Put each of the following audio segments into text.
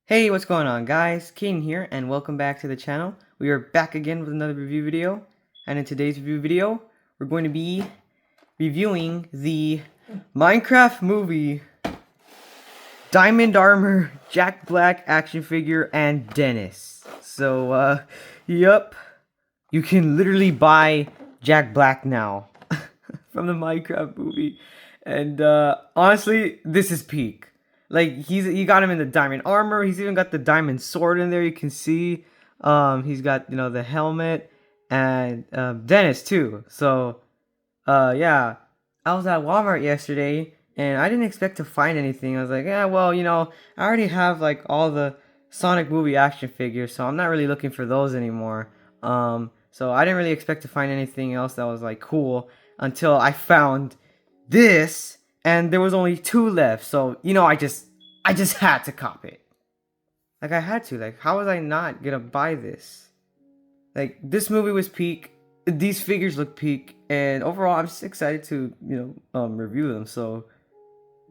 Hey, what's going on guys? Keen here and welcome back to the channel. We are back again with another review video, and in today's review video, we're going to be reviewing the Minecraft movie Diamond Armor, Jack Black action figure, and Dennis. So, yep, you can literally buy Jack Black now from the Minecraft movie, and honestly, this is peak. Like you got him in the diamond armor. He's even got the diamond sword in there. You can see. He's got the helmet and Dennis too. So yeah, I was at Walmart yesterday and I didn't expect to find anything. I was like, yeah, well, I already have like all the Sonic movie action figures, so I'm not really looking for those anymore. So I didn't really expect to find anything else that was like cool until I found this, and there was only two left. So I just had to cop it. Like I had to. Like how was I not gonna buy this? Like this movie was peak. These figures look peak, and overall, I'm just excited to review them. So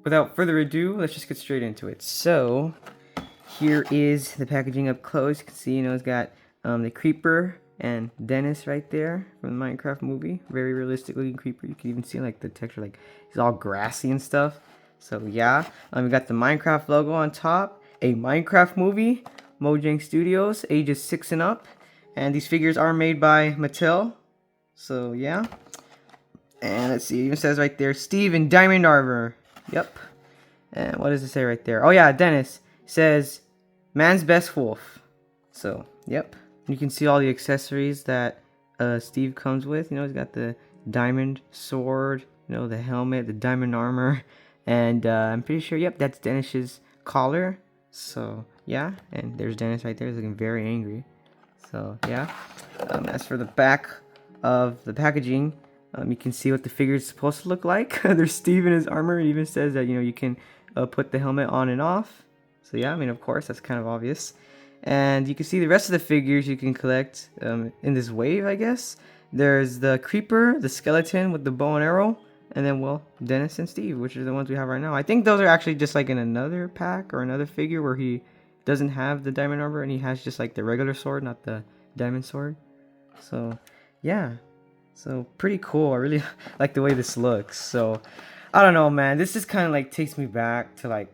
without further ado, let's just get straight into it. So here is the packaging up close. You can see, it's got the Creeper and Dennis right there from the Minecraft movie. Very realistic looking Creeper. You can even see like the texture, like he's all grassy and stuff. So yeah, we got the Minecraft logo on top. A Minecraft movie, Mojang Studios, ages 6 and up. And these figures are made by Mattel. So yeah. And let's see, it even says right there, Steve in diamond armor. Yep. And what does it say right there? Oh yeah, Dennis says, man's best wolf. So, yep. You can see all the accessories that Steve comes with. He's got the diamond sword, the helmet, the diamond armor. And I'm pretty sure, yep, that's Dennis's collar. So, yeah. And there's Dennis right there. He's looking very angry. So, yeah. As for the back of the packaging, you can see what the figure is supposed to look like. There's Steve in his armor. It even says that, you can put the helmet on and off. So, yeah, I mean, of course, that's kind of obvious. And you can see the rest of the figures you can collect in this wave, I guess. There's the Creeper, the skeleton with the bow and arrow, and then, well, Dennis and Steve, which are the ones we have right now. I think those are actually just like in another pack or another figure where he doesn't have the diamond armor and he has just like the regular sword, not the diamond sword. So, yeah. So, pretty cool. I really like the way this looks. So, I don't know, man. This just kind of like takes me back to like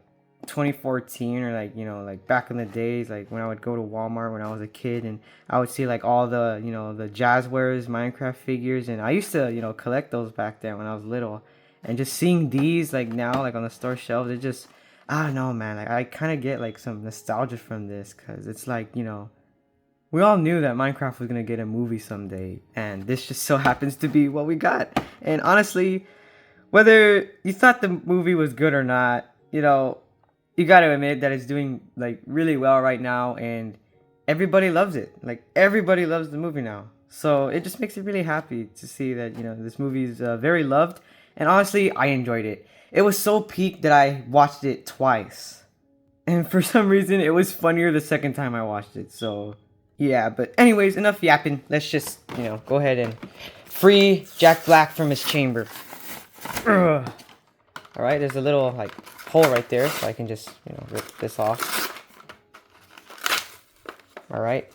2014, or like like back in the days, like when I would go to Walmart when I was a kid and I would see like all the the Jazzwares Minecraft figures, and I used to collect those back then when I was little. And just seeing these like now like on the store shelves, it just, I don't know, man, like I kind of get like some nostalgia from this, because it's like we all knew that Minecraft was gonna get a movie someday, and this just so happens to be what we got. And honestly, whether you thought the movie was good or not, you got to admit that it's doing like really well right now, and everybody loves it. Like everybody loves the movie now. So it just makes me really happy to see that this movie is very loved, and honestly, I enjoyed it. It was so peak that I watched it twice, and for some reason, it was funnier the second time I watched it. So yeah, but anyways, enough yapping. Let's just go ahead and free Jack Black from his chamber. Ugh. All right, there's a little like hole right there, so I can just rip this off. All right,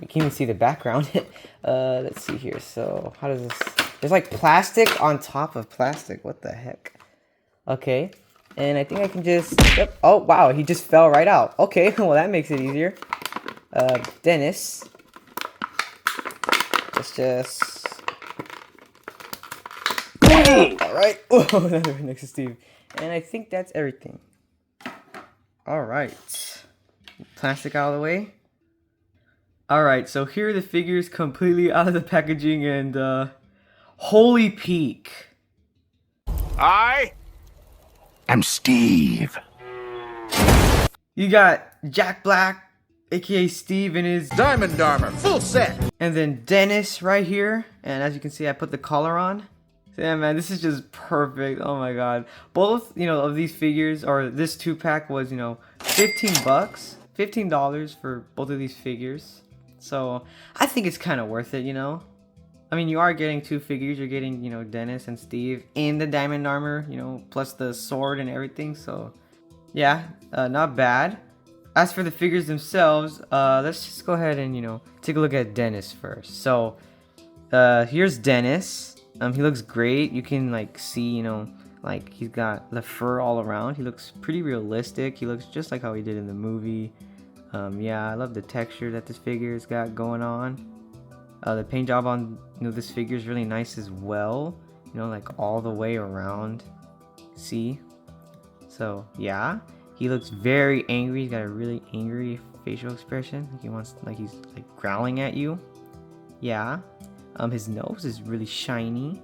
you can even see the background. Let's see here. So how does this? There's like plastic on top of plastic. What the heck? Okay, and I think I can just. Yep. Oh wow, he just fell right out. Okay, well that makes it easier. Dennis. Let's just. Alright. Oh, next to Steve. And I think that's everything. Alright. Plastic out of the way. Alright, so here are the figures completely out of the packaging, and holy peak. I am Steve. You got Jack Black, aka Steve, in his Diamond armor, full set. And then Dennis right here. And as you can see, I put the collar on. So yeah, man, this is just perfect. Oh my god. Both, of these figures, or this 2-pack was, 15 bucks. $15 for both of these figures. So I think it's kind of worth it, I mean, you are getting 2 figures. You're getting, Dennis and Steve in the diamond armor, plus the sword and everything. So yeah, not bad. as for the figures themselves, let's just go ahead and, you know, take a look at Dennis first. So, here's Dennis. He looks great. You can, like, see, you know, like, he's got the fur all around. He looks pretty realistic. He looks just like how he did in the movie. Yeah, I love the texture that this figure's got going on. The paint job on, you know, this figure is really nice as well. You know, like, all the way around. See? So, yeah. He looks very angry. He's got a really angry facial expression. He wants, like, he's, like, growling at you. Yeah. His nose is really shiny.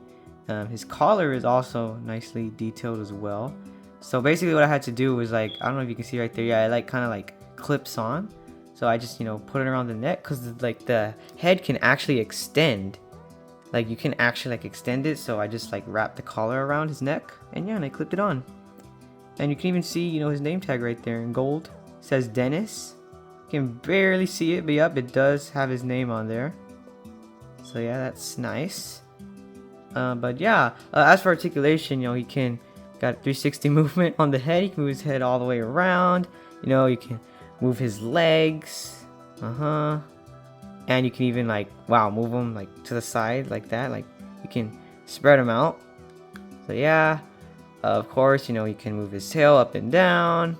His collar is also nicely detailed as well. So basically what I had to do was, like, I don't know if you can see right there. Yeah, it, like, kind of, like, clips on. So I just, you know, put it around the neck because, like, the head can actually extend. Like, you can actually, like, extend it. So I just, like, wrapped the collar around his neck. And yeah, and I clipped it on. And you can even see, you know, his name tag right there in gold. It says Dennis. You can barely see it, but yep, it does have his name on there. So yeah, that's nice. But yeah, as for articulation, you know, he can got 360 movement on the head. He can move his head all the way around. You know, you can move his legs. And you can even, like, wow, move them, like, to the side like that. Like, you can spread them out. So yeah. Of course, you know, you can move his tail up and down,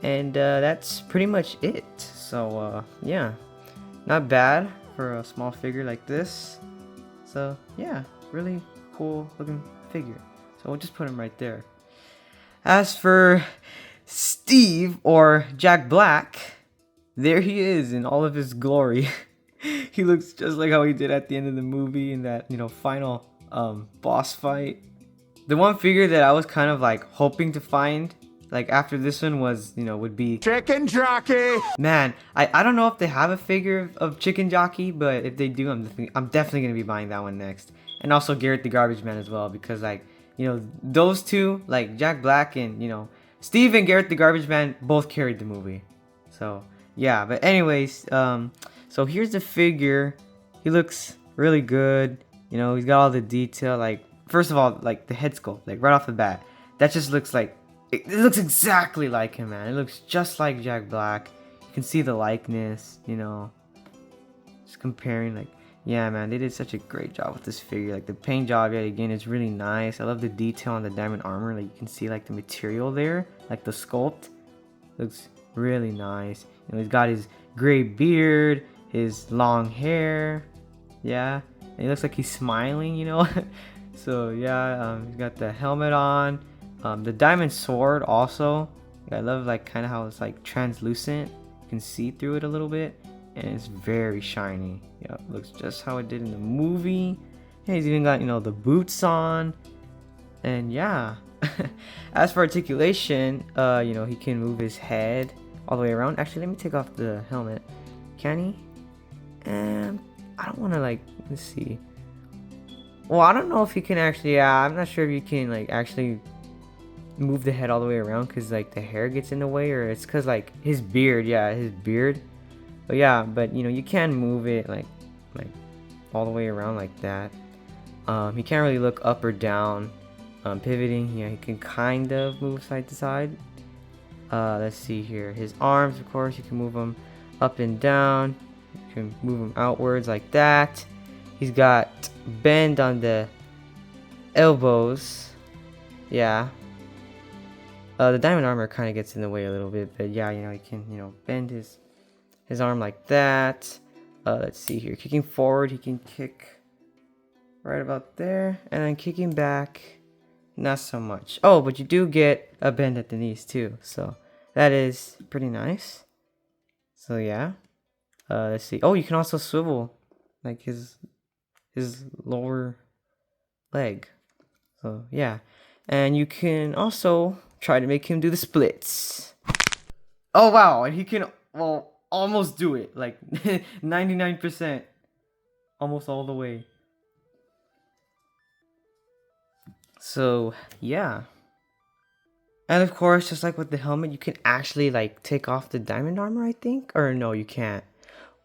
and that's pretty much it. So yeah, not bad for a small figure like this. So yeah, really cool looking figure. So we'll just put him right there. As for Steve, or Jack Black, there he is in all of his glory. He looks just like how he did at the end of the movie in that, you know, final boss fight. The one figure that I was kind of, like, hoping to find, like, after this one was, you know, would be Chicken Jockey! Man, I don't know if they have a figure of Chicken Jockey, but if they do, I'm definitely going to be buying that one next. And also Garrett the Garbage Man as well, because, like, you know, those two, like, Jack Black and, you know, Steve and Garrett the Garbage Man both carried the movie. So, yeah, but anyways, so here's the figure. He looks really good. You know, he's got all the detail, like, first of all, like, the head sculpt, like, right off the bat, that just looks like, it looks exactly like him, man. It looks just like Jack Black. You can see the likeness, you know, just comparing, like, yeah, man, they did such a great job with this figure. Like, the paint job, yet again, is really nice. I love the detail on the diamond armor. Like, you can see, like, the material there, like, the sculpt looks really nice. You know, he's got his gray beard, his long hair, yeah, and he looks like he's smiling, you know. So yeah, he's got the helmet on, the diamond sword also. I love, like, kind of how it's, like, translucent. You can see through it a little bit, and it's very shiny. Yeah, looks just how it did in the movie. Yeah, he's even got, you know, the boots on, and yeah. As for articulation, you know, he can move his head all the way around. Actually, let me take off the helmet. Can he? And I don't want to, like, let's see. Well, I don't know if you can actually, yeah, I'm not sure if you can, like, actually move the head all the way around because, like, the hair gets in the way, or it's because, like, his beard, yeah, his beard. But yeah, but, you know, you can move it, like all the way around like that. He can't really look up or down. Pivoting, yeah, he can kind of move side to side. Let's see here. His arms, of course, you can move them up and down. You can move them outwards like that. He's got bend on the elbows. Yeah. The diamond armor kind of gets in the way a little bit, but yeah, you know, he can, you know, bend his arm like that. Let's see here. Kicking forward, he can kick right about there, and then kicking back, not so much. Oh, but you do get a bend at the knees too, so that is pretty nice. So yeah. Let's see. Oh, you can also swivel, like his lower leg. So yeah, and you can also try to make him do the splits. Oh wow, and he can, well, almost do it, like 99%, almost all the way. So yeah, and of course, just like with the helmet, you can actually, like, take off the diamond armor, I think, or no, you can't.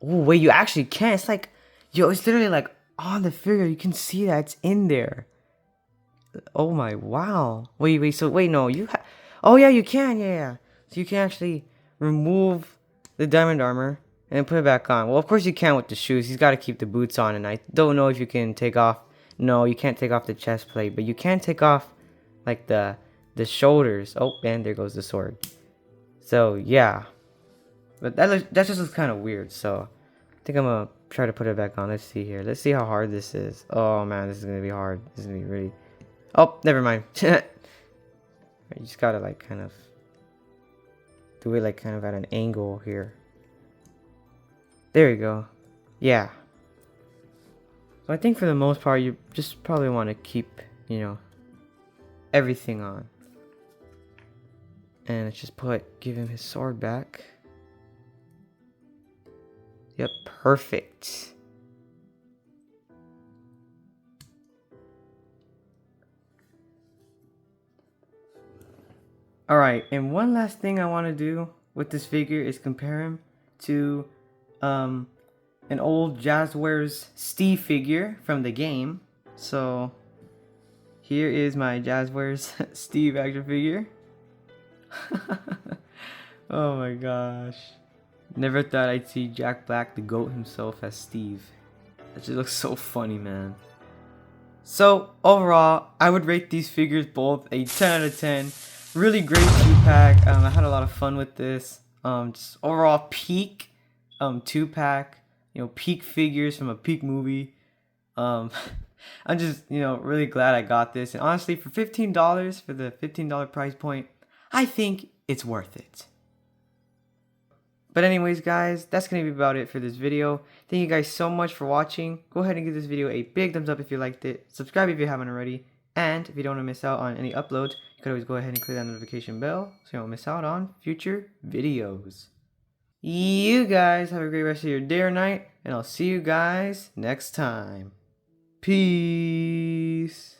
Oh wait, you actually can. It's like, yo, it's literally like on the figure. You can see that it's in there. Oh my, wow. Wait, so wait, no, oh yeah, you can, yeah. So you can actually remove the diamond armor and put it back on. Well, of course you can with the shoes. He's got to keep the boots on, and I don't know if you can take off. No, you can't take off the chest plate, but you can take off like the shoulders. Oh, and there goes the sword. So yeah, but that just looks kind of weird. So I think I'm gonna try to put it back on. Let's see here. Let's see how hard this is. Oh man, this is gonna be hard. This is gonna be really. Oh, never mind. You just gotta like kind of do it like kind of at an angle here. There you go. Yeah. So I think for the most part, you just probably want to keep, you know, everything on. And let's just give him his sword back. Yep, perfect. Alright, and one last thing I want to do with this figure is compare him to an old Jazzwares Steve figure from the game. So here is my Jazzwares Steve action figure. Oh my gosh. Never thought I'd see Jack Black, the GOAT himself, as Steve. That just looks so funny, man. So overall, I would rate these figures both a 10 out of 10. Really great 2-pack. I had a lot of fun with this. Just overall peak 2-pack. You know, peak figures from a peak movie. I'm just, you know, really glad I got this. And honestly, for $15, for the $15 price point, I think it's worth it. But anyways, guys, that's going to be about it for this video. Thank you guys so much for watching. Go ahead and give this video a big thumbs up if you liked it. Subscribe if you haven't already. And if you don't want to miss out on any uploads, you could always go ahead and click that notification bell so you don't miss out on future videos. You guys have a great rest of your day or night, and I'll see you guys next time. Peace.